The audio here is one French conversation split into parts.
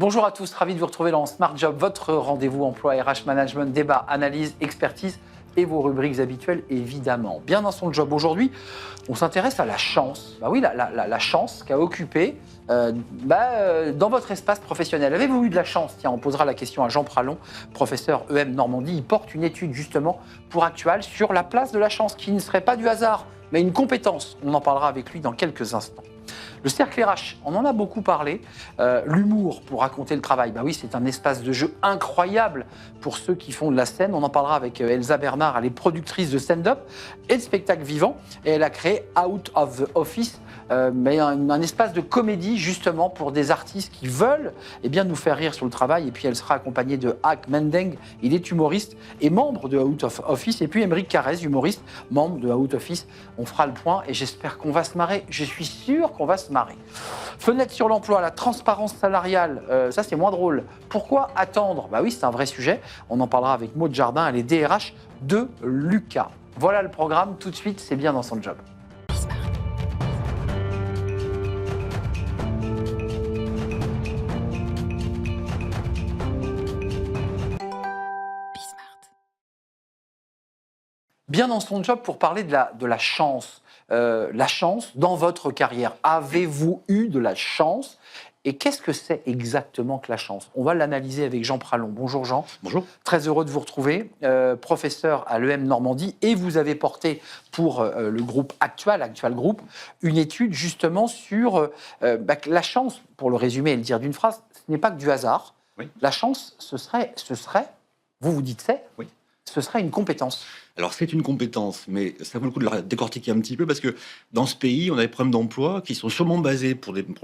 Bonjour à tous, ravi de vous retrouver dans Smart Job, votre rendez-vous emploi RH Management, débat, analyse, expertise et vos rubriques habituelles évidemment. Bien dans son job aujourd'hui, on s'intéresse à la chance. Bah oui, la chance qu'a occupée dans votre espace professionnel. Avez-vous eu de la chance? Tiens, on posera la question à Jean Pralon, professeur EM Normandie. Il porte une étude justement pour Actual sur la place de la chance qui ne serait pas du hasard, mais une compétence. On en parlera avec lui dans quelques instants. Le cercle RH, on en a beaucoup parlé. L'humour pour raconter le travail, bah oui, c'est un espace de jeu incroyable pour ceux qui font de la scène. On en parlera avec Elsa Bernard, elle est productrice de stand-up et de spectacle vivant. Et elle a créé Out of the Office, un espace de comédie justement pour des artistes qui veulent nous faire rire sur le travail. Et puis elle sera accompagnée de Hak Mendeng, il est humoriste et membre de Out of Office. Et puis Émeric Carrez, humoriste, membre de Out of Office. On fera le point et j'espère qu'on va se marrer. Je suis sûr qu'on va se marrer. Fenêtre sur l'emploi, la transparence salariale, ça c'est moins drôle. Pourquoi attendre? Bah oui, c'est un vrai sujet. On en parlera avec Maud Jardin, elle est DRH de Lucas. Voilà le programme, tout de suite, c'est bien dans son job. Bien dans son job pour parler de la chance. La chance dans votre carrière. Avez-vous eu de la chance? Et qu'est-ce que c'est exactement que la chance? On va l'analyser avec Jean Pralon. Bonjour Jean. Bonjour. Très heureux de vous retrouver. Professeur à l'EM Normandie et vous avez porté pour le groupe Actual Group, une étude justement sur la chance, pour le résumer et le dire d'une phrase, ce n'est pas que du hasard. Oui. La chance, ce serait, vous dites c'est, Oui. Ce serait une compétence. Alors c'est une compétence, mais ça vaut le coup de la décortiquer un petit peu parce que dans ce pays, on a des problèmes d'emploi qui sont sûrement basés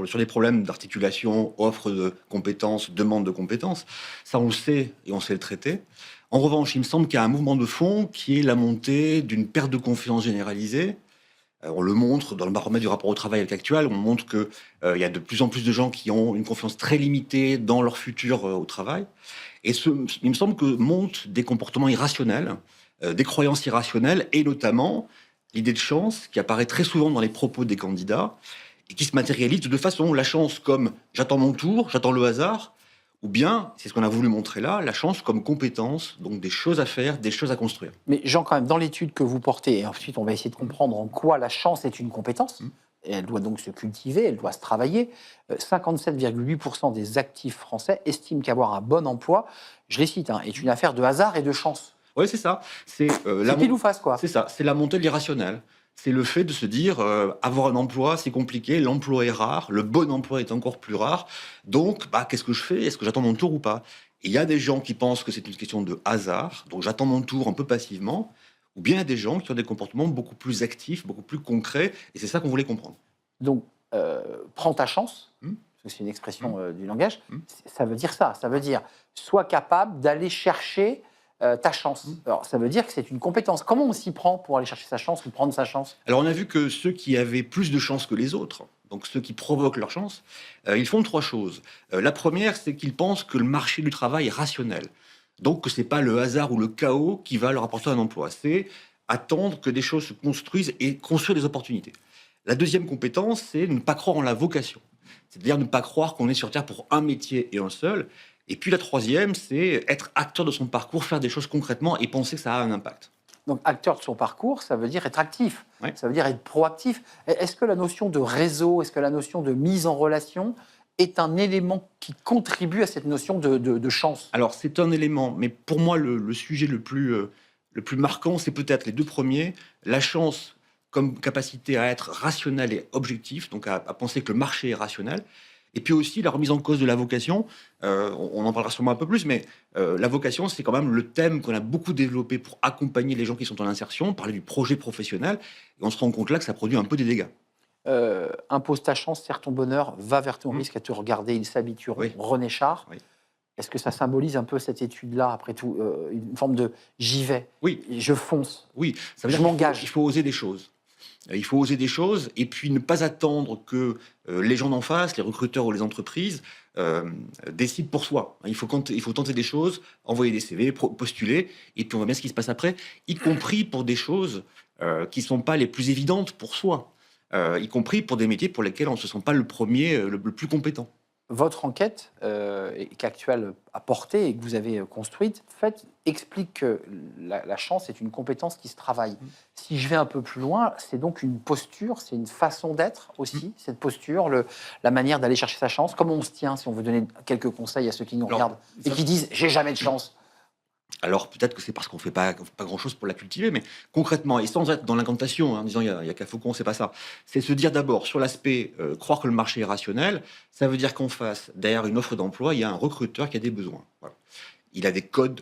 sur des problèmes d'articulation, offre de compétences, demande de compétences. Ça, on le sait et on sait le traiter. En revanche, il me semble qu'il y a un mouvement de fond qui est la montée d'une perte de confiance généralisée. On le montre dans le baromètre du rapport au travail avec Actual, on montre qu'il y a de plus en plus de gens qui ont une confiance très limitée dans leur futur au travail. Et il me semble que montent des comportements irrationnels, des croyances irrationnelles, et notamment l'idée de chance qui apparaît très souvent dans les propos des candidats et qui se matérialise de deux façons. La chance comme j'attends mon tour, j'attends le hasard, ou bien, c'est ce qu'on a voulu montrer là, la chance comme compétence, donc des choses à faire, des choses à construire. Mais Jean, quand même, dans l'étude que vous portez, et ensuite on va essayer de comprendre en quoi la chance est une compétence, et elle doit donc se cultiver, elle doit se travailler. 57,8% des actifs français estiment qu'avoir un bon emploi, je les cite, est une affaire de hasard et de chance. Oui, c'est ça. C'est pile ou face, quoi. C'est ça, c'est la montée de l'irrationnel. C'est le fait de se dire, avoir un emploi, c'est compliqué, l'emploi est rare, le bon emploi est encore plus rare. Donc, qu'est-ce que je fais? Est-ce que j'attends mon tour ou pas? Et il y a des gens qui pensent que c'est une question de hasard, donc j'attends mon tour un peu passivement, ou bien il y a des gens qui ont des comportements beaucoup plus actifs, beaucoup plus concrets, et c'est ça qu'on voulait comprendre. Donc, prends ta chance, parce que c'est une expression du langage, ça veut dire ça. Ça veut dire, sois capable d'aller chercher ta chance. Alors, ça veut dire que c'est une compétence. Comment on s'y prend pour aller chercher sa chance ou prendre sa chance? Alors, on a vu que ceux qui avaient plus de chance que les autres, donc ceux qui provoquent leur chance, ils font trois choses. La première, c'est qu'ils pensent que le marché du travail est rationnel. Donc, que ce n'est pas le hasard ou le chaos qui va leur apporter un emploi. C'est attendre que des choses se construisent et construire des opportunités. La deuxième compétence, c'est ne pas croire en la vocation. C'est-à-dire ne pas croire qu'on est sur Terre pour un métier et un seul. Et puis la troisième, c'est être acteur de son parcours, faire des choses concrètement et penser que ça a un impact. Donc, acteur de son parcours, ça veut dire être actif, Oui. Ça veut dire être proactif. Est-ce que la notion de réseau, est-ce que la notion de mise en relation est un élément qui contribue à cette notion de chance? Alors, c'est un élément, mais pour moi, le sujet le plus marquant, c'est peut-être les deux premiers. La chance comme capacité à être rationnel et objectif, donc à penser que le marché est rationnel. Et puis aussi la remise en cause de la vocation, on en parlera sûrement un peu plus, mais la vocation, c'est quand même le thème qu'on a beaucoup développé pour accompagner les gens qui sont en insertion, parler du projet professionnel, et on se rend compte là que ça produit un peu des dégâts. Impose ta chance, serre ton bonheur, va vers ton risque à te regarder, ils s'habitueront. Oui. René Char. Oui. Est-ce que ça symbolise un peu cette étude-là, après tout, une forme de j'y vais, Oui. je fonce, Oui, ça veut je dire m'engage. qu'il faut oser des choses. Il faut oser des choses et puis ne pas attendre que les gens d'en face, les recruteurs ou les entreprises décident pour soi. Il faut tenter des choses, envoyer des CV, postuler, et puis on voit bien ce qui se passe après, y compris pour des choses qui ne sont pas les plus évidentes pour soi, y compris pour des métiers pour lesquels on ne se sent pas le premier, le plus compétent. votre enquête qu'Actuel a portée et que vous avez construite explique que la chance est une compétence qui se travaille. Si je vais un peu plus loin, c'est donc une posture, c'est une façon d'être aussi, cette posture, la manière d'aller chercher sa chance. Comment on se tient, si on veut donner quelques conseils à ceux qui nous regardent et qui disent « j'ai jamais de chance ». Alors peut-être que c'est parce qu'on ne fait pas grand-chose pour la cultiver, mais concrètement, et sans être dans l'incantation, en disant il y a qu'à Faucon, c'est pas ça. C'est se dire d'abord, sur l'aspect croire que le marché est rationnel, ça veut dire qu'en face, derrière une offre d'emploi, il y a un recruteur qui a des besoins. Voilà. Il a des codes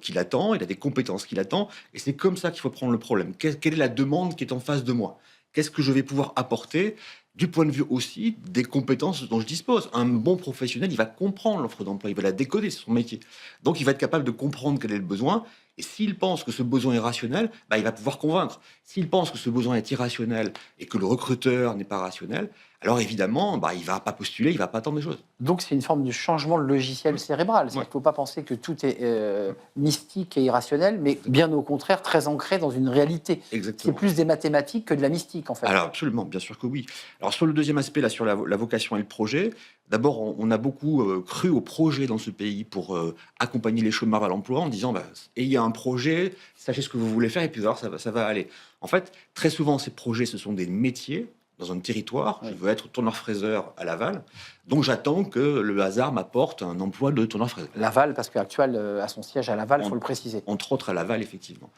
qu'il attend, il a des compétences qu'il attend, et c'est comme ça qu'il faut prendre le problème. Quelle est la demande qui est en face de moi? Qu'est-ce que je vais pouvoir apporter du point de vue aussi des compétences dont je dispose? Un bon professionnel, il va comprendre l'offre d'emploi, il va la décoder, c'est son métier. Donc il va être capable de comprendre quel est le besoin, et s'il pense que ce besoin est rationnel, il va pouvoir convaincre. S'il pense que ce besoin est irrationnel et que le recruteur n'est pas rationnel, alors évidemment, il ne va pas postuler, il ne va pas attendre des choses. Donc c'est une forme de changement de logiciel cérébral. Il ne faut pas penser que tout est mystique et irrationnel, mais bien au contraire très ancré dans une réalité. Exactement. C'est plus des mathématiques que de la mystique en fait. Alors absolument, bien sûr que oui. Alors sur le deuxième aspect, là, sur la vocation et le projet, d'abord on a beaucoup cru au projet dans ce pays pour accompagner les chômeurs à l'emploi en disant ayez un projet, sachez ce que vous voulez faire et puis alors ça va aller. En fait, très souvent ces projets, ce sont des métiers dans un territoire. Je veux être tourneur-fraiseur à Laval, donc j'attends que le hasard m'apporte un emploi de tourneur-fraiseur. Laval, parce qu'Actuel a son siège à Laval, il faut le préciser. Entre autres à Laval, effectivement.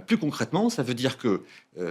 Plus concrètement, ça veut dire que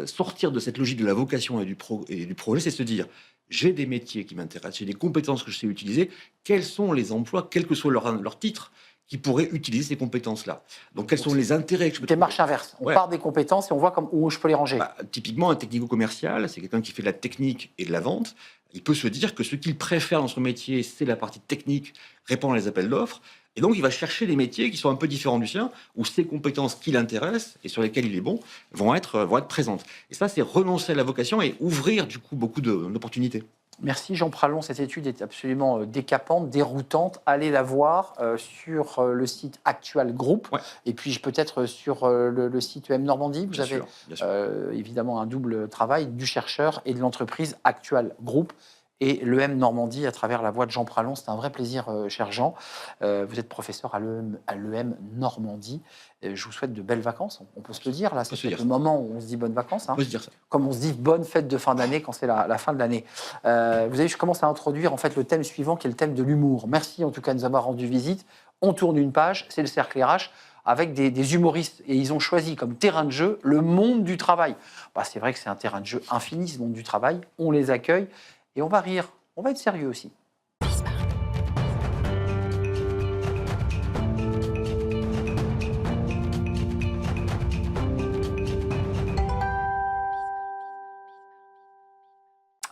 sortir de cette logique de la vocation et du projet, c'est se dire j'ai des métiers qui m'intéressent, j'ai des compétences que je sais utiliser, quels sont les emplois, quel que soit leur titre, qui pourraient utiliser ces compétences-là. Donc, quels sont les intérêts que je peux... Démarche inverse. On part des compétences et on voit où je peux les ranger. Typiquement, un technico-commercial, c'est quelqu'un qui fait de la technique et de la vente. Il peut se dire que ce qu'il préfère dans son métier, c'est la partie technique, répondre à les appels d'offres. Et donc, il va chercher des métiers qui sont un peu différents du sien, où ces compétences qui l'intéressent et sur lesquelles il est bon vont être présentes. Et ça, c'est renoncer à la vocation et ouvrir, du coup, beaucoup d'opportunités. Merci Jean Pralon, cette étude est absolument décapante, déroutante. Allez la voir sur le site Actual Group et puis peut-être sur le site EM Normandie. Vous avez évidemment un double travail du chercheur et de l'entreprise Actual Group et l'EM Normandie à travers la voix de Jean Pralon. C'est un vrai plaisir, cher Jean. Vous êtes professeur à l'EM Normandie. Je vous souhaite de belles vacances. On peut se le dire, là, c'est le moment où on se dit bonnes vacances. On peut se dire ça. Comme on se dit bonne fête de fin d'année quand c'est la fin de l'année. Vous avez, je commence à introduire en fait le thème suivant qui est le thème de l'humour. Merci en tout cas de nous avoir rendu visite. On tourne une page, c'est le Cercle RH avec des humoristes et ils ont choisi comme terrain de jeu le monde du travail. C'est vrai que c'est un terrain de jeu infini, ce monde du travail. On les accueille et on va rire. On va être sérieux aussi.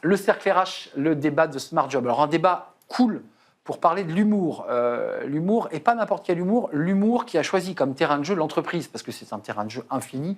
Le Cercle RH, le débat de Smart Job. Alors un débat cool pour parler de l'humour. L'humour, et pas n'importe quel humour, l'humour qui a choisi comme terrain de jeu l'entreprise, parce que c'est un terrain de jeu infini.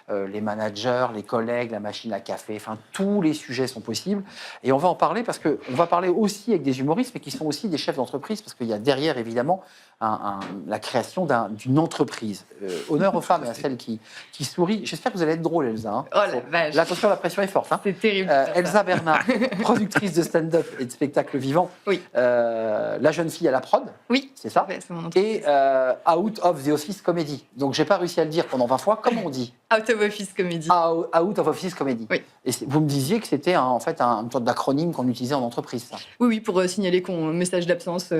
Les managers, les collègues, la machine à café, enfin tous les sujets sont possibles. Et on va en parler parce qu'on va parler aussi avec des humoristes, mais qui sont aussi des chefs d'entreprise, parce qu'il y a derrière évidemment la création d'une entreprise. Honneur aux femmes et à celles qui sourient. J'espère que vous allez être drôle, Elsa. Hein. Oh la vache. Là, attention, la pression est forte. Hein. C'est terrible. Elsa Bernard, productrice de stand-up et de spectacle vivant. Oui. La jeune fille à la prod. Oui. C'est ça. C'est mon entreprise. Et Out of the Office Comedy. Donc, j'ai pas réussi à le dire pendant 20 fois. Comment on dit? Out of Office Comedy. Out of Office Comedy. Oui. Et vous me disiez que c'était en fait une sorte d'acronyme qu'on utilisait en entreprise, ça. Oui, pour signaler qu'on message d'absence,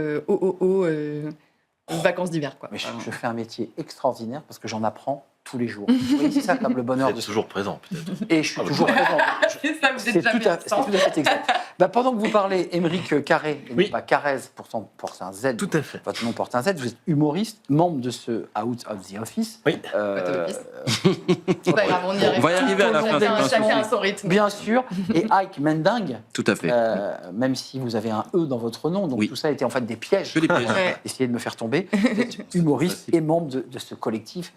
vacances d'hiver, quoi. Mais je fais un métier extraordinaire parce que j'en apprends tous les jours. Vous voyez, c'est ça comme le bonheur. Vous êtes toujours présent, peut-être. Et je suis toujours présent. C'est ça, vous êtes jamais absent. C'est tout à fait exact. Pendant que vous parlez, Émeric Carré, et non pas Carrez, porte un Z. Tout à fait. Votre nom porte un Z. Vous êtes humoriste, membre de ce Out of the Office. Oui. C'est pas grave, on y arrive. On va y arriver à la fin. Chacun a son rythme. Bien sûr. Et Ike Mending. Tout à fait. Même si vous avez un E dans votre nom, donc tout ça était en fait des pièges. Que des pièges. Essayez de me faire tomber. Vous êtes humoriste et membre de ce collectif,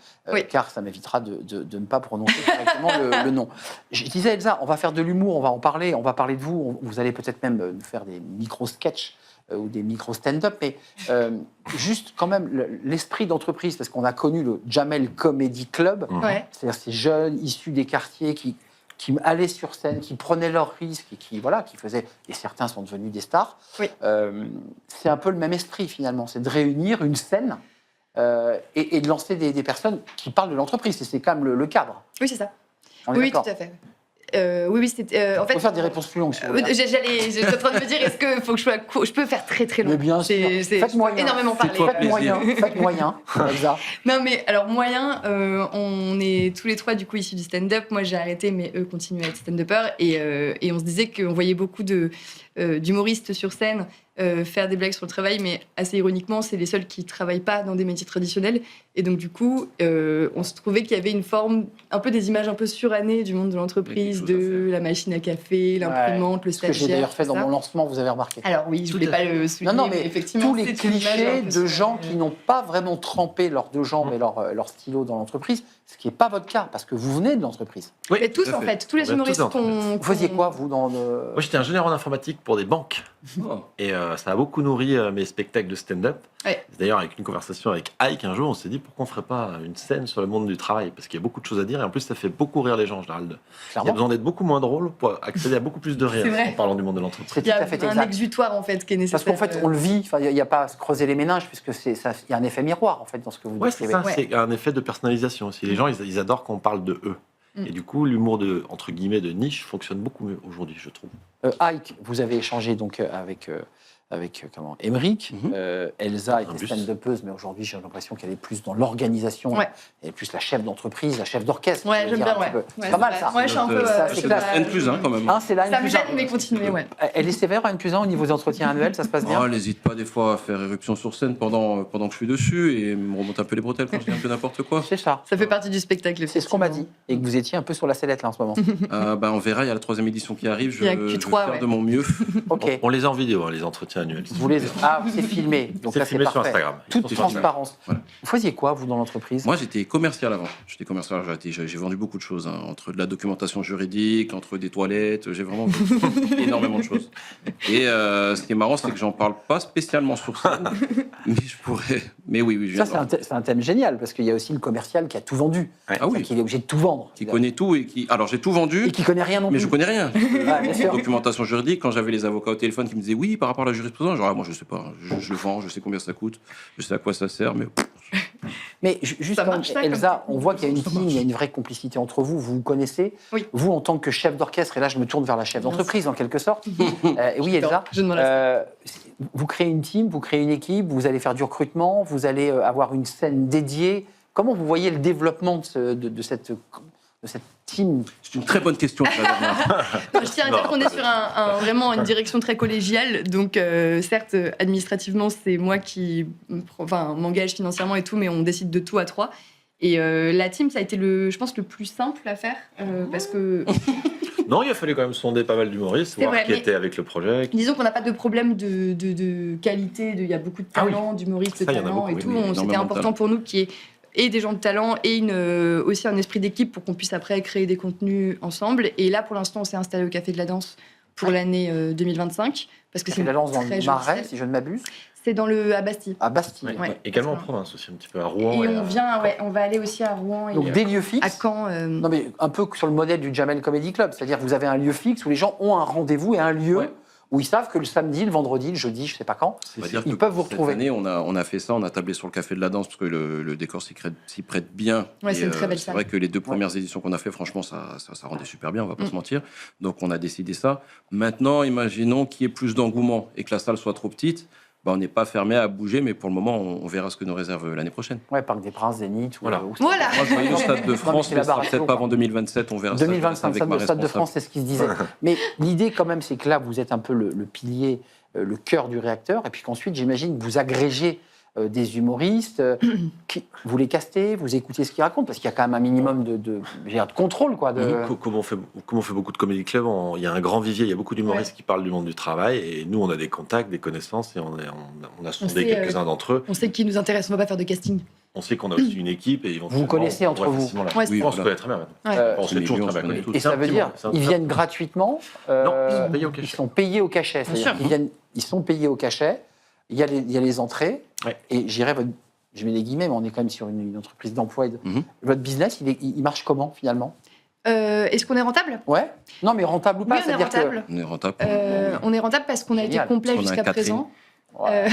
car ça m'évitera de ne pas prononcer correctement le nom. Je disais, Elsa, on va faire de l'humour, on va en parler, on va parler de vous. Vous allez peut-être même nous faire des micro-sketchs ou des micro-stand-up, mais juste quand même l'esprit d'entreprise, parce qu'on a connu le Jamel Comedy Club, Ouais. c'est-à-dire ces jeunes issus des quartiers qui qui allaient sur scène, qui prenaient leurs risques et qui faisaient, et certains sont devenus des stars. Oui. C'est un peu le même esprit finalement, c'est de réunir une scène et de lancer des personnes qui parlent de l'entreprise. Et c'est quand même le cadre. Oui, c'est ça. On est Oui, tout d'accord. à fait. Oui, c'était. En On peut fait, faire des réponses plus longues. Si vous voulez. j'étais en train de me dire, est-ce que faut que je sois court? Je peux faire très très long. Mais bien sûr. Faites moyen. Énormément parler. Fais-toi Faites moyen, faites moyen, Elsa. Non, mais alors, moyen, on est tous les trois du coup issus du stand-up. Moi, j'ai arrêté, mais eux continuent à être stand-uppers. Et on se disait qu'on voyait beaucoup d'humoristes sur scène faire des blagues sur le travail, mais assez ironiquement, c'est les seuls qui travaillent pas dans des métiers traditionnels. Et donc, du coup, on se trouvait qu'il y avait une forme, un peu des images un peu surannées du monde de l'entreprise, Quelque chose à de la machine à café, l'imprimante, le Ce que j'ai stagiaire. d'ailleurs fait dans tout ça. mon lancement, vous avez remarqué. Alors oui, je voulais pas le souligner, Non, mais effectivement, tous les c'est une image un clichés peu de gens suranée. qui n'ont pas vraiment trempé leurs deux jambes et leur stylo dans l'entreprise, ce qui n'est pas votre cas, parce que vous venez de l'entreprise. Oui, Mais tous, tout à en fait. fait, tous les On est humoristes tous qu'on... Vous faisiez quoi, vous, dans le... Moi, j'étais ingénieur en informatique pour des banques. Oh. Et ça a beaucoup nourri mes spectacles de stand-up. Ouais. D'ailleurs, avec une conversation avec Ike, un jour, on s'est dit pourquoi on ne ferait pas une scène sur le monde du travail? Parce qu'il y a beaucoup de choses à dire et en plus, ça fait beaucoup rire les gens en général. Il y a Clairement. besoin d'être beaucoup moins drôle pour accéder à beaucoup plus de rire C'est vrai. en parlant du monde de l'entreprise. C'est Il tout y a à fait un exact. exutoire, en fait, qui est nécessaire. Parce qu'en fait, on le vit, enfin, il n'y a pas à se creuser les méninges, puisque il y a un effet miroir, en fait, dans ce que vous Ouais, c'est décrivez. ça. Ouais. C'est un effet de personnalisation aussi. Les gens, ils adorent qu'on parle de eux. Mm. Et du coup, l'humour de, entre guillemets, de niche fonctionne beaucoup mieux aujourd'hui, je trouve. Ike, vous avez échangé donc avec Émeric. Mhm. Elsa était Imbus. stand-upeuse, mais aujourd'hui, j'ai l'impression qu'elle est plus dans l'organisation. Ouais. Elle est plus la chef d'entreprise, la chef d'orchestre. Ouais, je veux j'aime dire, bien, un petit ouais. peu. Ouais, C'est pas mal, vrai. ça. Ouais, je suis un peu... Ça, c'est C'est classe. N plus 1 quand même. Hein, c'est là, Ça N me plus un. gêne, mais continuez, ouais. Elle est sévère, N plus 1, au niveau des entretiens annuels, ça se passe bien. Oh, elle n'hésite pas des fois à faire éruption sur scène pendant que je suis dessus et me remonte un peu les bretelles quand je dis un peu n'importe quoi. C'est ça. Ça fait partie du spectacle. C'est ce qu'on m'a dit. Et que vous étiez un peu sur la sellette, là, en ce moment. On verra, il y a la 3e édition qui arrive. Je Il y a vais Q3, faire ouais. de mon mieux. OK. On les a en vidéo, hein, les entretiens annuels. Vous les... Ah, c'est filmé. Donc C'est là, c'est filmé sur parfait. Instagram. Toute Sur Instagram. transparence. Voilà. Vous faisiez quoi, vous, dans l'entreprise? Moi, j'étais commercial avant. J'étais commercial, j'ai vendu beaucoup de choses, hein, entre de la documentation juridique, entre des toilettes, j'ai vraiment vendu énormément de choses. Et ce qui est marrant, c'est que j'en parle pas spécialement sur scène, mais je pourrais. Mais oui, je Ça, viens de voir. c'est un thème génial, parce qu'il y a aussi le commercial qui a tout vendu. Ah C'est-à-dire oui, qu'il est obligé de tout vendre. qui connaît tout et qui. Alors, j'ai tout vendu, Et qui connaît rien non plus. mais je connais rien. Ouais, bien sûr. Documentation juridique, quand j'avais les avocats au téléphone qui me disaient oui par rapport à la jurisprudence, genre moi je sais pas, je le vends, je sais combien ça coûte, je sais à quoi ça sert, mais Mais juste Ça quand marche, ça, Elsa, comme on voit qu'il y a une team, il y a une vraie complicité entre vous, vous vous connaissez. Oui. Vous, en tant que chef d'orchestre, et là je me tourne vers la chef d'entreprise en quelque sorte. Oui, Elsa. Je ne me lasse Vous créez une team, vous créez une équipe, vous allez faire du recrutement, vous allez avoir une scène dédiée. Comment vous voyez le développement de cette team? c'est une très bonne question. la dernière. Je tiens à dire qu'on est sur vraiment une direction très collégiale. Donc, certes, administrativement, c'est moi qui m'engage financièrement et tout, mais on décide de tout à trois. Et la team, ça a été, je pense, le plus simple à faire. Parce que, Non, il a fallu quand même sonder pas mal d'humoristes, C'est voir vrai, qui mais- était avec le projet. disons qu'on n'a pas de problème de qualité. Il y a beaucoup de Ah oui. talents, d'humoristes de Ça, il y en a talent beaucoup, et oui, tout. oui, C'était énormément de important talent. pour nous qu'il y ait et des gens de talent et aussi un esprit d'équipe pour qu'on puisse après créer des contenus ensemble. Et là, pour l'instant, on s'est installé au Café de la Danse pour l'année 2025. Parce que C'est la lance dans très le jolie Marais, scène. si je ne m'abuse, C'est à Bastille. à Bastille. Ouais. Également en exactement. province aussi, un petit peu à Rouen. Et à- on va aller aussi à Rouen et Donc des lieux fixes. à Caen. Non mais un peu sur le modèle du Jamel Comedy Club, c'est-à-dire que vous avez un lieu fixe où les gens ont un rendez-vous et un lieu Ouais. où ils savent que le samedi, le vendredi, le jeudi, je sais pas quand, On va dire ils que peuvent vous cette retrouver. année, on a fait ça, on a tablé sur le Café de la Danse parce que le décor s'y prête bien. Ouais, Et, c'est une très belle c'est salle. vrai que les 2 premières éditions qu'on a fait, franchement, ça rendait super bien, on va pas se mentir. Donc on a décidé ça. Maintenant, imaginons qu'il y ait plus d'engouement et que la salle soit trop petite. On n'est pas fermé à bouger, mais pour le moment, on verra ce que nous réserve l'année prochaine. Ouais, Parc des Princes, Zénith. Voilà. Voilà. Moi, je voyais le Stade de France, c'est mais la ça sera barre à peut-être chaud, pas quoi. avant 2027, on verra ça. 2025, avec le ma Stade de responsable. France, c'est ce qui se disait. Mais l'idée, quand même, c'est que là, vous êtes un peu le pilier, le cœur du réacteur, et puis qu'ensuite, j'imagine que vous agrégez des humoristes, vous les castez, vous écoutez ce qu'ils racontent, parce qu'il y a quand même un minimum de contrôle, quoi. Comme on fait beaucoup de comédie club, il y a un grand vivier, il y a beaucoup d'humoristes qui parlent du monde du travail, et nous, on a des contacts, des connaissances, et on a sondé sait, quelques-uns d'entre eux. On sait qui nous intéresse, on va pas faire de casting. On sait qu'on a aussi une équipe, et éventuellement, connaissez entre on pourrait vous. facilement la- Ouais, Oui, on se voilà. connaît très bien maintenant. Ouais. On se fait toujours Emilio, très bien on se connus. connaît Et C'est un ça veut petit dire, monde, c'est un ils petit viennent gratuitement. Non, ils sont payés au Ils cachet. sont payés au cachet. C'est-à-dire sûr. ils sont payés au cachet. Il y a les entrées. Ouais. Et je mets des guillemets, mais on est quand même sur une entreprise d'emploi. Mhm. Votre business, il marche comment finalement? Est-ce qu'on est rentable? Ouais. Non, mais rentable ou pas, Oui, on est c'est-à-dire que rentable. On est rentable. On est rentable parce qu'on a été Génial. complet Parce qu'on a un jusqu'à catering. présent. Ouais.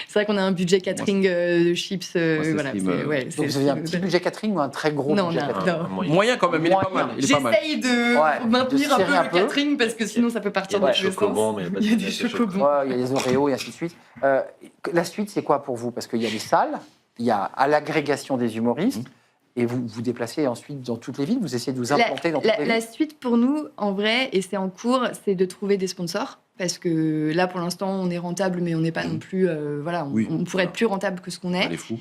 C'est vrai qu'on a un budget catering de chips. Moi, c'est Voilà, ce qui me- ouais, Donc c'est- vous avez un c'est- petit budget catering ou un très gros Non, budget non, catering? non. moyen. Moyen quand même, il est pas Moyen. mal. Il est pas mal. J'essaye de Ouais, de maintenir un peu serrer un le peu. catering parce que sinon ça peut partir Il y a dans des tous les sens. chocobons, mais Il y a des chocobons. Ouais, il y a les Oreos et ainsi de suite. La suite, c'est quoi pour vous? Parce qu'il y a des salles, il y a à l'agrégation des humoristes, et vous vous déplacez ensuite dans toutes les villes, vous essayez de vous implanter dans toutes les La villes. suite pour nous, en vrai, et c'est en cours, c'est de trouver des sponsors. Parce que là, pour l'instant, on est rentable, mais on n'est pas non plus. Voilà, on, Oui, on pourrait être plus rentable que ce qu'on est. Elle est fou.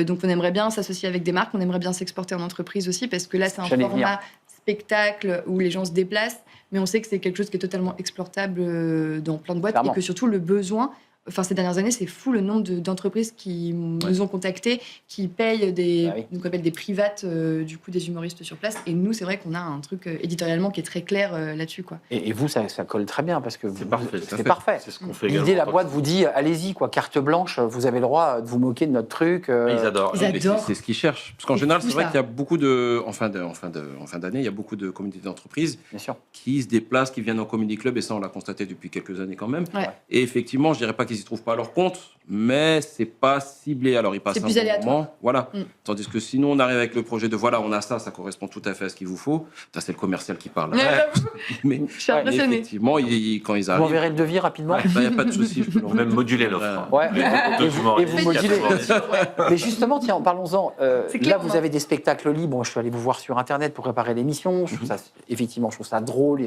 Donc, on aimerait bien s'associer avec des marques, on aimerait bien s'exporter en entreprise aussi, parce que là, c'est un J'allais format spectacle où les gens se déplacent, mais on sait que c'est quelque chose qui est totalement exportable dans plein de boîtes Clairement. et que surtout le besoin. Enfin, ces dernières années, c'est fou le nombre d'entreprises qui nous ont contactés, qui payent des, Ah oui. donc on appelle des privates, du coup, des humoristes sur place. Et nous, c'est vrai qu'on a un truc éditorialement qui est très clair là-dessus, quoi. Et vous, ça colle très bien, parce que C'est vous- parfait. c'est parfait. C'est ce qu'on fait L'idée, également. la boîte vous dit, allez-y, quoi, carte blanche, vous avez le droit de vous moquer de notre truc. Ils adorent. Ils Mais adorent. C'est ce qu'ils cherchent. Parce qu'en C'est général, fou, c'est vrai ça. qu'il y a beaucoup de. En fin d'année, il y a beaucoup de communautés d'entreprises Bien sûr. qui se déplacent, qui viennent en comedy club, et ça, on l'a constaté depuis quelques années quand même. Ouais. Et effectivement, je dirais pas qu'ils y trouvent pas leur compte, mais c'est pas ciblé. Alors, ils passent C'est un plus bon aléatoire. moment. Voilà. Mm. Tandis que sinon, on arrive avec le projet de voilà, on a ça, ça correspond tout à fait à ce qu'il vous faut. Ça, c'est le commercial qui parle. Ouais, Mais Je suis Ouais, impressionnée. effectivement, quand ils Vous arrivent, m'enverrez le devis rapidement. il n'y a pas de souci. Je peux On peut même moduler l'offre. Ouais. Les Et vous humoristes, modulez. humoristes. Mais justement, tiens, parlons-en. C'est Là, clair, vous on a- avez des spectacles libres. Je suis allé vous voir sur Internet pour préparer l'émission. Je trouve ça, effectivement, je trouve ça drôle.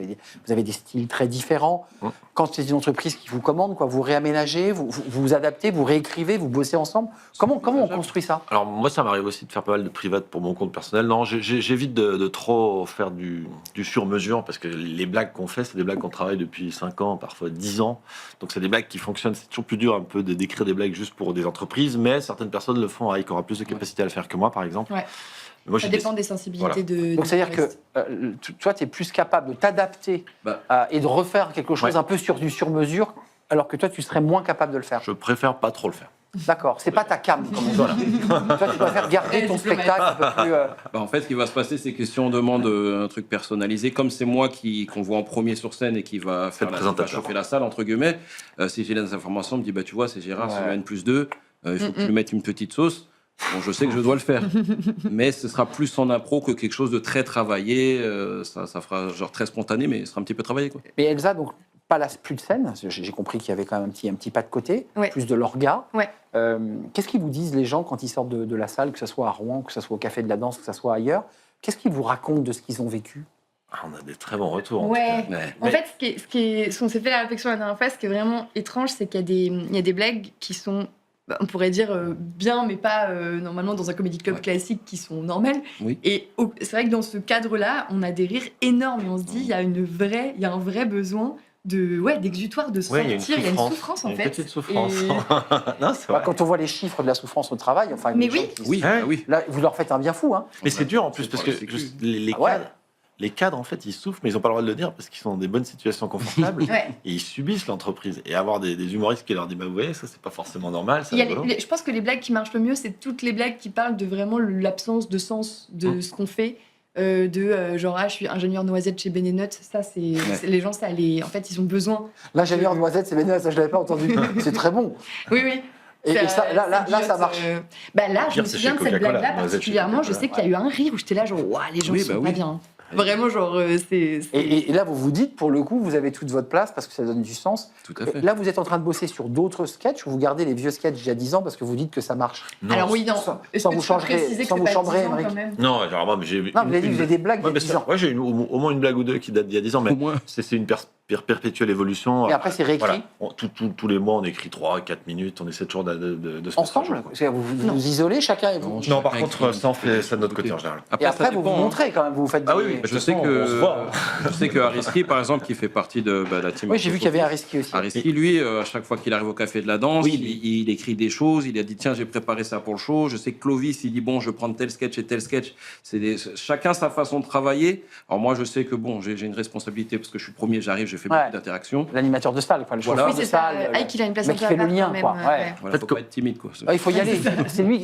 Vous avez des styles très différents. Mhm. Quand c'est une entreprise qui vous commande, quoi, vous réaménagez, vous adaptez, vous réécrivez, vous bossez ensemble. Comment on construit ça? Alors moi, ça m'arrive aussi de faire pas mal de privates pour mon compte personnel. Non, j'évite de trop faire du sur-mesure parce que les blagues qu'on fait, c'est des blagues qu'on travaille depuis 5 ans, parfois 10 ans. Donc c'est des blagues qui fonctionnent. C'est toujours plus dur un peu d'écrire des blagues juste pour des entreprises, mais certaines personnes le font avec aura plus de capacité à le faire que moi, par exemple. Ouais. Moi, Ça j'ai dépend des sensibilités de. Donc, des c'est-à-dire que humoristes. toi, tu es plus capable de t'adapter Bah. et de refaire quelque chose Ouais. un peu sur du sur-mesure, alors que toi, tu serais moins capable de le faire. Je préfère pas trop le faire. D'accord, c'est pas ta cam, comme on dit. Toi, tu préfères garder ton Diplomate. spectacle un peu plus. Bah, en fait, ce qui va se passer, c'est que si on demande un truc personnalisé, comme c'est moi qu'on voit en premier sur scène et qui va faire le qui va présentateur. chauffer la salle, entre guillemets, si j'ai les informations, on me dit, bah, tu vois, c'est Gérard, c'est Ouais. le N+2, il faut que tu lui mettes une petite sauce. Bon, je sais que je dois le faire. Mais ce sera plus en impro que quelque chose de très travaillé. Ça fera genre très spontané, mais ce sera un petit peu travaillé, quoi. Mais Elsa, donc, plus de scène. J'ai compris qu'il y avait quand même un petit pas de côté, Ouais. plus de l'orga. Ouais. Qu'est-ce qu'ils vous disent, les gens, quand ils sortent de la salle, que ce soit à Rouen, que ce soit au Café de la Danse, que ce soit ailleurs? Qu'est-ce qu'ils vous racontent de ce qu'ils ont vécu? Ah, on a des très bons retours. en tout Ouais. cas. Ouais. En fait, ce qu'on s'est fait la réflexion la dernière fois, ce qui est vraiment étrange, c'est qu'il y a des blagues qui sont, bah, on pourrait dire bien, mais pas normalement dans un comédie club Ouais. classique qui sont normales. Oui. Et c'est vrai que dans ce cadre-là, on a des rires énormes et on se dit, il y a un vrai besoin d'exutoire, de Ouais, il y a une sortir. Il y a une souffrance. souffrance Il y a en une fait. petite souffrance. Et- Non, c'est Bah, vrai. quand on voit les chiffres de la souffrance au travail, enfin, Mais les gens oui. qui- Oui, Ouais. bah oui. Là, vous leur faites un bien fou, hein. Mais c'est dur en plus C'est parce pour que la sécu. les Ah ouais. cadres, les cadres, en fait, ils souffrent, mais ils n'ont pas le droit de le dire parce qu'ils sont dans des bonnes situations confortables Ouais. et ils subissent l'entreprise. Et avoir des humoristes qui leur disent bah, vous voyez, ça, c'est pas forcément normal. Il y a rigolo. je pense que les blagues qui marchent le mieux, c'est toutes les blagues qui parlent de vraiment l'absence de sens de ce qu'on fait. Genre, je suis ingénieur noisette chez Benenut. Ça, les gens, en fait, ils ont besoin. L'ingénieur noisette, c'est bénin, ça je l'avais pas entendu. C'est très bon. Oui, oui. Et ça, là, c'est ça marche. Bah là, je Pire, me c'est souviens chez de cette Coca-Cola, blague-là noisette chez particulièrement. Je Coca-Cola. sais qu'il y a eu un rire où j'étais là, genre, waouh, les gens Oui, sont bah pas oui. bien. Vraiment, genre, c'est. Et là, vous vous dites, pour le coup, vous avez toute votre place parce que ça donne du sens. Tout à fait. Là, vous êtes en train de bosser sur d'autres sketchs ou vous gardez les vieux sketchs d'il y a 10 ans parce que vous dites que ça marche? Non, Alors oui, non. sans- Est-ce sans que vous tu peux changerez- préciser que sans c'est vous pas chambrez, 10 ans, Émeric. quand même Non, genre, moi, j'ai Non, vous avez dit, vous avez des blagues Ouais, d'il y a 10 ans. j'ai au moins une blague ou deux qui datent d'il y a 10 ans, mais Au moins. c'est une perpétuelle évolution. Et après, c'est réécrit Voilà. Tous les mois, on écrit 3-4 minutes, on essaie toujours de se mettre à ensemble. jour. Parce que vous isolez chacun et vous. Non, Non, par Chacun contre, écrit. ça, on fait ça de notre côté en général. Et après, ça vous vous dépend, hein. montrez quand même, vous faites Ah des- oui, mais de Je toute sais façon, que on se voit. je sais que Ariski, par exemple, qui fait partie de la team. Oui, j'ai vu qu'il y avait un risque aussi. Ariski, lui, à chaque fois qu'il arrive au Café de la Danse, Oui. il écrit des choses. Il a dit tiens, j'ai préparé ça pour le show. Je sais que Clovis, il dit bon, je prends tel sketch et tel sketch. Chacun sa façon de travailler. Alors moi, je sais que bon, j'ai une responsabilité parce que je suis premier, j'arrive, je fais Ouais. beaucoup d'interactions. L'animateur de salle, quoi, le Voilà. chauffeur Oui, de c'est ça. salle. Ike, il a une place mais un qui peu fait le à part lien, quand même, quoi. Ouais. Voilà, faut pas être timide, quoi. Il faut y aller.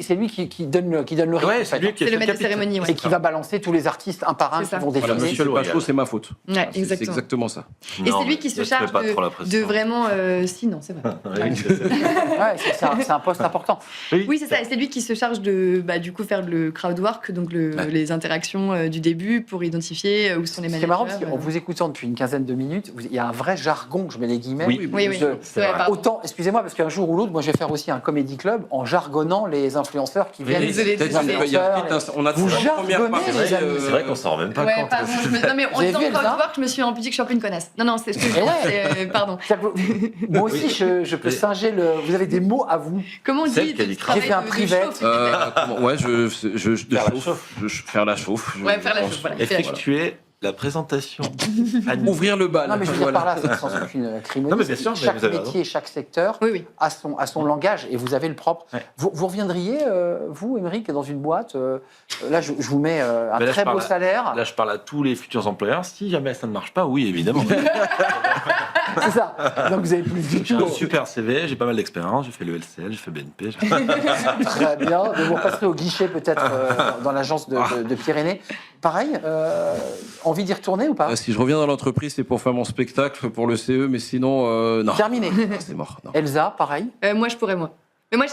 C'est lui qui donne le rythme. Ouais, en c'est fait. lui qui C'est est le maître de capitaine. cérémonie, ouais. Et qui va balancer tous les artistes un par un C'est qui ça. vont Voilà, défiler. si c'est pas Loyal. chaud, c'est ma faute. Ouais, C'est exactement. exactement ça. Et Non, c'est lui qui se ne te charge mets pas trop la pression. de vraiment. Si, non, c'est vrai. Ouais, c'est ça. Ouais, c'est un poste important. Oui, c'est ça. Et c'est lui qui se charge de, du coup, faire le crowd work, donc les interactions du début pour identifier où sont les managers. C'est marrant parce qu'en vous écoutant depuis une quinzaine de minutes, il y a un vrai jargon, je mets les guillemets. Oui, Oui, oui. C'est vrai, pardon. Autant, excusez-moi, parce qu'un jour ou l'autre, moi je vais faire aussi un comédie club en jargonnant les influenceurs qui viennent. Désolée, Peut-être désolée. qu'il y a peut-être on a Vous la première jargonnez, partie, les amis. C'est vrai qu'on s'en rend même pas Ouais, compte. pardon. Non, mais Vous en avez disant vu, Elsa crowd work, je me suis rendu que je suis un peu une connasse. Non, c'est ce que je Et pense. ouais. Pardon. C'est-à-dire que moi aussi, je peux singer le. Vous avez des mots à vous. Comment on Celle dit qui a dit de travail J'ai fait un de privé. chauffe, s'il te plaît. Ouais, de Faire la chauffe. Faire la chauffe. Ouais, faire la chauffe, voilà. Effectuer la présentation. Ouvrir le bal. Non, mais je veux dire Voilà. par là, c'est sans aucune crimonie. Non, mais bien sûr, mais chaque vous avez métier, chaque secteur Oui, oui. a son langage et vous avez le propre. Ouais. Vous reviendriez, vous, Émeric, dans une boîte. Là, je vous mets un Mais là, très je beau parle salaire. Là, je parle à tous les futurs employeurs. Si jamais ça ne marche pas, oui, évidemment. C'est ça. Donc vous avez plus du J'ai tout. un super CV, j'ai pas mal d'expérience. J'ai fait le LCL, j'ai fait BNP. Très bien. Donc, vous repasserez au guichet peut-être dans l'agence de Pyrénées. Pareil, envie d'y retourner ou pas Si je reviens dans l'entreprise, c'est pour faire mon spectacle, pour le CE, mais sinon, non. Terminé. C'est mort. Non. Elsa, pareil. Moi, je pourrais, moi. Mais moi,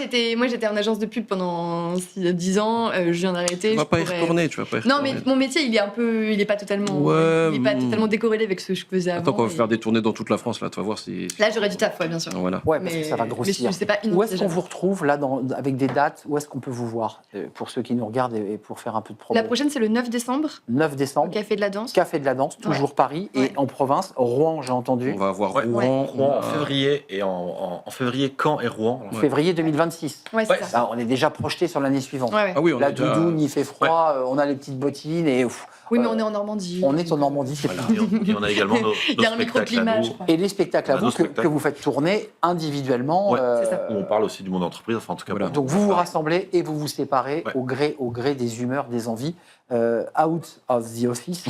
j'étais en agence de pub pendant 10 ans. Je viens d'arrêter. Tu vas je pas y pourrais- retourner, tu vas pas y Non, retourner. mais mon métier, il est pas totalement, Ouais, il est pas totalement décorrélé avec ce que je faisais avant. Attends qu'on va et- faire des tournées dans toute la France, là, tu vas voir si... Là, j'aurais du taf, ouais, bien sûr. Voilà. Ouais, parce que ça va Mais grossir. c'est pas Où est-ce qu'on inenvisageable. vous retrouve là avec des dates? Où est-ce qu'on peut vous voir pour ceux qui nous regardent et pour faire un peu de promo? La prochaine, c'est le 9 décembre, 9 au décembre, Café de la Danse. Café de la Danse, toujours Paris et Ouais. en province, Rouen, j'ai entendu, On va avoir Ouais. Rouen. Rouen en février et en février, Caen et Rouen. février 2026. Ouais, c'est Ouais, ça. Là, on est déjà projeté sur l'année suivante. Ouais, ouais. Ah oui, on La est déjà... doudoune, il fait froid, on a les petites bottines et Oui, mais on est en Normandie. on est en Normandie, c'est Voilà. pas. Et on a également nos Il y a un spectacles à microclimat, nous, je crois. Et les spectacles à On a vous nos que spectacles. vous faites tourner individuellement. Ouais, c'est ça. où on parle aussi du monde d'entreprise, enfin en tout cas. Voilà. pour Donc nous. vous vous rassemblez et vous vous séparez Ouais. au gré des humeurs, des envies. Out of the office.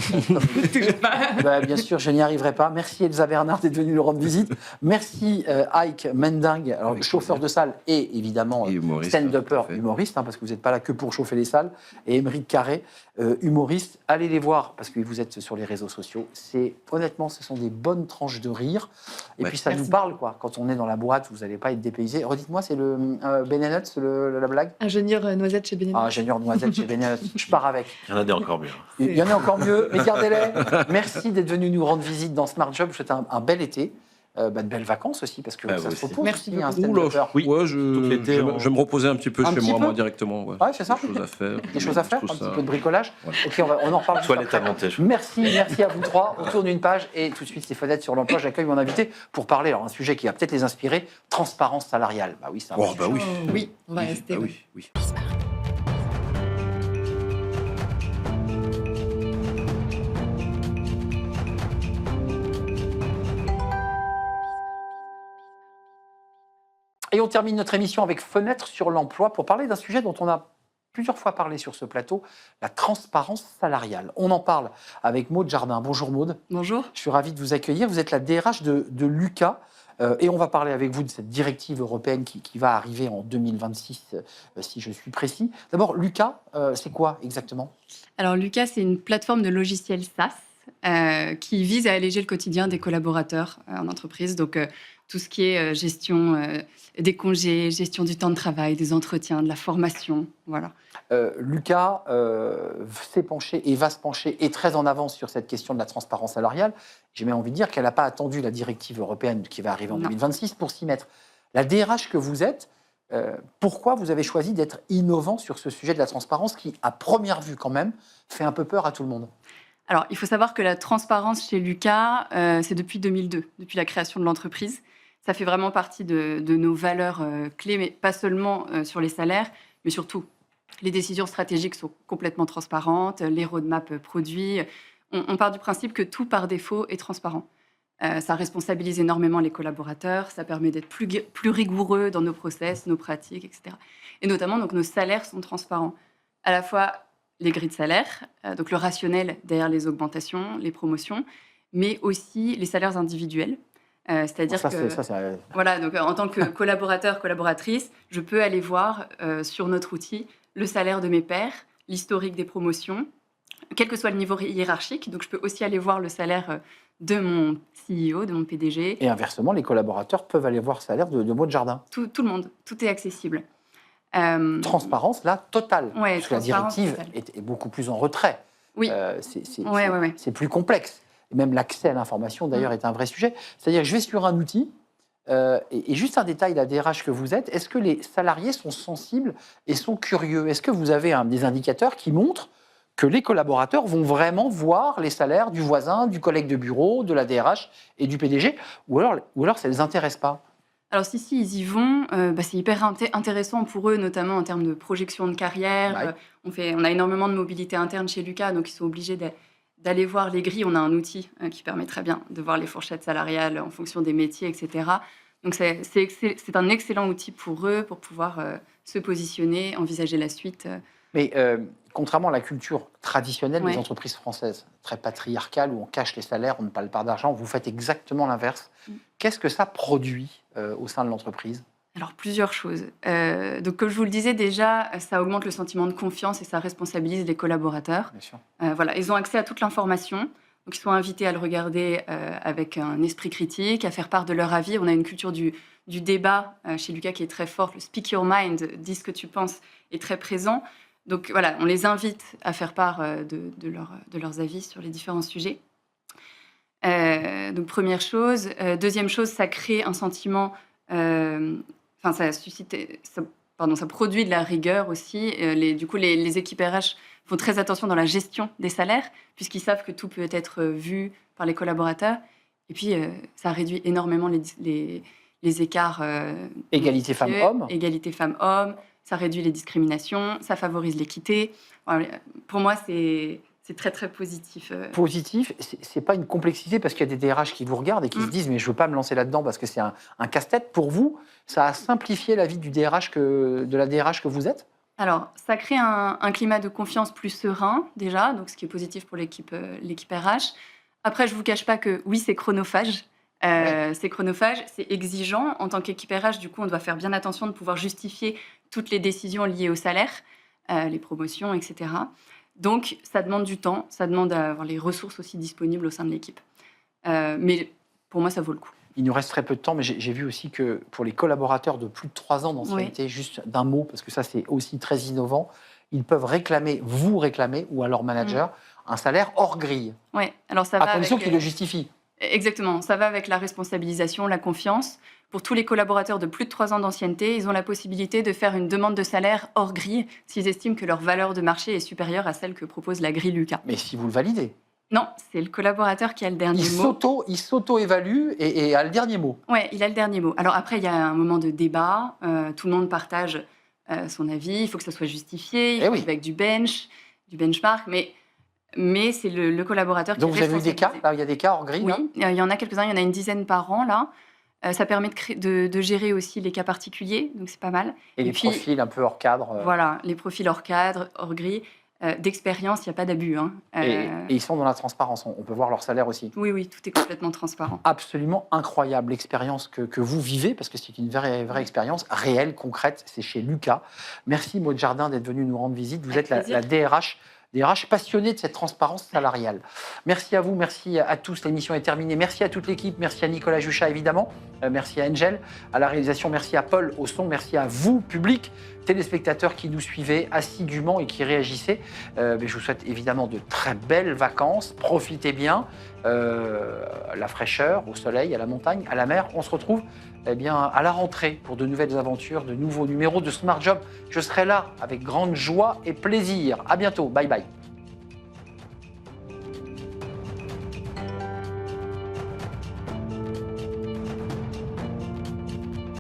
Bah, bien sûr, je n'y arriverai pas. Merci Elsa Bernard d'être venue nous rendre visite. Merci Ike Mending, alors, Avec chauffeur de salle et évidemment Et humoriste, stand-upper, tout à fait. humoriste, parce que vous n'êtes pas là que pour chauffer les salles. Et Émeric Carré, humoriste. Allez les voir parce que vous êtes sur les réseaux sociaux. Honnêtement, ce sont des bonnes tranches de rire. Et Ouais. puis ça Merci. nous parle, quoi. Quand on est dans la boîte, vous n'allez pas être dépaysé. Redites-moi, c'est le Benenut, la blague? Ingénieur noisette chez Benelux. Ah, ingénieur noisette chez Benenut. Je pars avec. Il y en a des encore mieux. Il y en a encore mieux, mais gardez-les. Merci d'être venu nous rendre visite dans Smart Job. Je vous souhaite un bel été, de belles vacances aussi, parce que Ah, ça vous se aussi. repose Merci aussi, un beaucoup. Oula, stand-upper. Oui. ouais, Tout je l'été, vais on- me reposer un petit peu Un chez petit moi, peu moi, directement. Ouais, c'est ça. Des choses à faire. Des choses à faire, Je un trouve petit ça- peu de bricolage. Voilà. Ok, on en reparle juste Toilette à après. monter. Merci à vous trois. On tourne une page et tout de suite, c'est Fenêtre sur l'emploi. J'accueille mon invité pour parler, alors un sujet qui va peut-être les inspirer, transparence salariale. Bah oui, c'est un Oh, vrai bah sujet. oui. Oui, on va Oui, rester. ah ouais. oui, oui. Et on termine notre émission avec Fenêtre sur l'emploi pour parler d'un sujet dont on a plusieurs fois parlé sur ce plateau, la transparence salariale. On en parle avec Maude Jardin. Bonjour Maude, Bonjour. je suis ravi de vous accueillir. Vous êtes la DRH de Lucas et on va parler avec vous de cette directive européenne qui va arriver en 2026, si je suis précis. D'abord, Lucas, c'est quoi exactement? Alors Lucas, c'est une plateforme de logiciels SaaS qui vise à alléger le quotidien des collaborateurs en entreprise. Donc tout ce qui est gestion des congés, gestion du temps de travail, des entretiens, de la formation, voilà. Lucas s'est penché et va se pencher, est très en avance sur cette question de la transparence salariale. J'ai même envie de dire qu'elle n'a pas attendu la directive européenne qui va arriver en Non. 2026 pour s'y mettre. La DRH que vous êtes, pourquoi vous avez choisi d'être innovant sur ce sujet de la transparence qui, à première vue quand même, fait un peu peur à tout le monde? Alors il faut savoir que la transparence chez Lucas, c'est depuis 2002, depuis la création de l'entreprise. Ça fait vraiment partie de nos valeurs clés, mais pas seulement sur les salaires, mais surtout les décisions stratégiques sont complètement transparentes, les roadmaps produits. On part du principe que tout par défaut est transparent. Ça responsabilise énormément les collaborateurs, ça permet d'être plus rigoureux dans nos process, nos pratiques, etc. Et notamment, donc, nos salaires sont transparents. À la fois les grilles de salaire, donc le rationnel derrière les augmentations, les promotions, mais aussi les salaires individuels. C'est-à-dire Ça, que c'est- voilà, donc en tant que collaborateur, collaboratrice, je peux aller voir sur notre outil le salaire de mes pairs, l'historique des promotions, quel que soit le niveau hiérarchique. Donc je peux aussi aller voir le salaire de mon CEO, de mon PDG. Et inversement, les collaborateurs peuvent aller voir le salaire de Maud Jardin. Tout le monde, tout est accessible. Transparence, là, totale. Ouais, Parce que la transparence directive totale. est beaucoup plus en retrait. Oui. Ouais. C'est plus complexe. Et même l'accès à l'information, d'ailleurs, est un vrai sujet. C'est-à-dire que je vais sur un outil, et juste un détail, la DRH que vous êtes, est-ce que les salariés sont sensibles et sont curieux? Est-ce que vous avez des indicateurs qui montrent que les collaborateurs vont vraiment voir les salaires du voisin, du collègue de bureau, de la DRH et du PDG, ou alors ça ne les intéresse pas? Alors si ils y vont, c'est hyper intéressant pour eux, notamment en termes de projection de carrière. Ouais. On a énormément de mobilité interne chez Lucas, donc ils sont obligés d'aller voir les grilles. On a un outil qui permet très bien de voir les fourchettes salariales en fonction des métiers, etc. Donc c'est un excellent outil pour eux, pour pouvoir se positionner, envisager la suite. Mais contrairement à la culture traditionnelle des Ouais. entreprises françaises, très patriarcale, où on cache les salaires, on ne parle pas d'argent, vous faites exactement l'inverse. Qu'est-ce que ça produit au sein de l'entreprise? Alors, plusieurs choses. Donc, comme je vous le disais déjà, ça augmente le sentiment de confiance et ça responsabilise les collaborateurs. Bien sûr. Voilà, ils ont accès à toute l'information. Donc, ils sont invités à le regarder avec un esprit critique, à faire part de leur avis. On a une culture du débat chez Lucas qui est très forte. Le speak your mind, dis ce que tu penses, est très présent. Donc, voilà, on les invite à faire part de leurs avis sur les différents sujets. Donc, première chose. Deuxième chose, ça crée un sentiment... ça produit de la rigueur aussi. Du coup, les équipes RH font très attention dans la gestion des salaires, puisqu'ils savent que tout peut être vu par les collaborateurs. Et puis, ça réduit énormément les écarts. Égalité femmes-hommes. Égalité femmes-hommes. Ça réduit les discriminations. Ça favorise l'équité. Voilà, pour moi, c'est très, très positif. Positif, c'est pas une complexité parce qu'il y a des DRH qui vous regardent et qui se disent mais je veux pas me lancer là-dedans parce que c'est un casse-tête. Pour vous, ça a simplifié la vie de la DRH que vous êtes? Alors, ça crée un climat de confiance plus serein, déjà, donc ce qui est positif pour l'équipe RH. Après, je ne vous cache pas que oui, c'est chronophage. C'est chronophage, c'est exigeant. En tant qu'équipe RH, du coup, on doit faire bien attention de pouvoir justifier toutes les décisions liées au salaire, les promotions, etc. Donc, ça demande du temps, ça demande d'avoir les ressources aussi disponibles au sein de l'équipe. Mais pour moi, ça vaut le coup. Il nous reste très peu de temps, mais j'ai vu aussi que pour les collaborateurs de plus de 3 ans d'ancienneté, juste d'un mot, parce que ça c'est aussi très innovant, ils peuvent vous réclamer, ou à leur manager, un salaire hors grille, Oui, alors ça à va condition avec... qu'ils le justifient. Exactement, ça va avec la responsabilisation, la confiance. Pour tous les collaborateurs de plus de 3 ans d'ancienneté, ils ont la possibilité de faire une demande de salaire hors grille s'ils estiment que leur valeur de marché est supérieure à celle que propose la grille Lucas. Mais si vous le validez. Non, c'est le collaborateur qui a le dernier mot. Il s'auto-évalue et a le dernier mot. Oui, il a le dernier mot. Alors après, il y a un moment de débat, tout le monde partage son avis, il faut que ça soit justifié, il faut avec du benchmark, mais c'est le collaborateur qui est responsabilisé. Donc vous avez eu des cas, là, il y a des cas hors grille? Oui, il y en a quelques-uns, il y en a une dizaine par an, là. Ça permet de gérer aussi les cas particuliers, donc c'est pas mal. Et les profils un peu hors cadre. Voilà, les profils hors cadre, hors grille. D'expérience, il n'y a pas d'abus. Hein. Et ils sont dans la transparence, on peut voir leur salaire aussi. Oui, tout est complètement transparent. Absolument incroyable l'expérience que vous vivez, parce que c'est une vraie expérience réelle, concrète, c'est chez Lucas. Merci Maud Jardin d'être venue nous rendre visite. Vous êtes la DRH passionnée de cette transparence salariale. Merci à vous, merci à tous, l'émission est terminée. Merci à toute l'équipe, merci à Nicolas Juchat évidemment, merci à Angel, à la réalisation, merci à Paul au son, merci à vous, public, téléspectateurs qui nous suivaient assidûment et qui réagissaient. Mais je vous souhaite évidemment de très belles vacances, profitez bien, la fraîcheur, au soleil, à la montagne, à la mer. On se retrouve à la rentrée pour de nouvelles aventures, de nouveaux numéros de Smart Job. Je serai là avec grande joie et plaisir. À bientôt, bye bye.